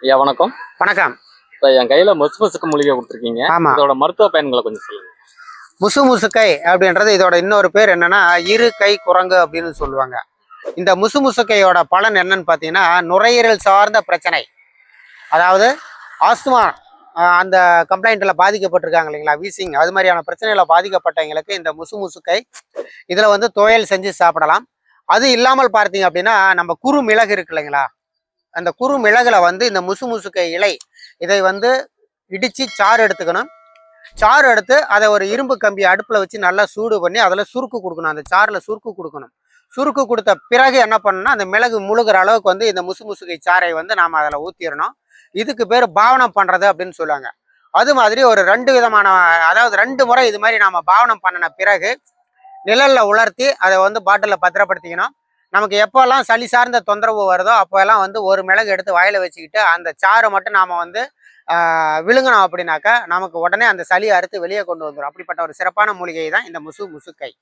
ஐயா வணக்கம். வணக்கம். இப்போ என் கையில முசுக்கு மூலிகை கொடுத்துருக்கீங்க. ஆமா. இதோட மருத்துவ பயன்களை கொஞ்சம் சொல்லுங்க. முசுமுசுக்கை அப்படின்றது இதோட இன்னொரு பேர் என்னன்னா இரு கை குரங்கு அப்படின்னு சொல்லுவாங்க. இந்த முசுமுசுக்கையோட பலன் என்னன்னு பார்த்தீங்கன்னா நுரையீரல் சார்ந்த பிரச்சனை, அதாவது ஆஸ்துமா அந்த கம்ப்ளைண்ட்டில் பாதிக்கப்பட்டிருக்காங்க இல்லைங்களா, வீசிங் அது மாதிரியான பிரச்சனைகளை பாதிக்கப்பட்டவங்களுக்கு இந்த முசுமுசுக்கை இதில் வந்து துவையல் செஞ்சு சாப்பிடலாம். அது இல்லாமல் பார்த்தீங்க அப்படின்னா நம்ம குறு மிளகு இருக்கு இல்லைங்களா, அந்த குறு மிளகுல வந்து இந்த முசுமுசுக்கை இலை இதை வந்து இடித்து சாறு எடுத்துக்கணும். சாறு எடுத்து அதை ஒரு இரும்பு கம்பி அடுப்பில் வச்சு நல்லா சூடு பண்ணி அதில் சுருக்கு கொடுக்கணும். அந்த சாறில் சுருக்கு கொடுக்கணும். சுருக்கு கொடுத்த பிறகு என்ன பண்ணணும்னா அந்த மிளகு முழுகிற அளவுக்கு வந்து இந்த முசுமுசுக்கை சாறை வந்து நாம் அதில் ஊற்றிடணும். இதுக்கு பேர் பாவனம் பண்ணுறது அப்படின்னு சொல்லுவாங்க. அது மாதிரி ஒரு 2 விதமான, அதாவது 2 முறை இது மாதிரி நாம் பாவனம் பண்ணின பிறகு நிழலில் உலர்த்தி அதை வந்து பாட்டிலில் பத்திரப்படுத்திக்கணும். நமக்கு எப்போல்லாம் சளி சார்ந்த தொந்தரவு வருதோ அப்போல்லாம் வந்து ஒரு மிளகு எடுத்து வாயில் வச்சுக்கிட்டு அந்த சாறை மட்டும் நாம் வந்து விழுங்கணும். அப்படின்னாக்கா நமக்கு உடனே அந்த சளியை அறுத்து வெளியே கொண்டு வந்துடும். அப்படிப்பட்ட ஒரு சிறப்பான மூலிகை தான் இந்த முசுக்கை.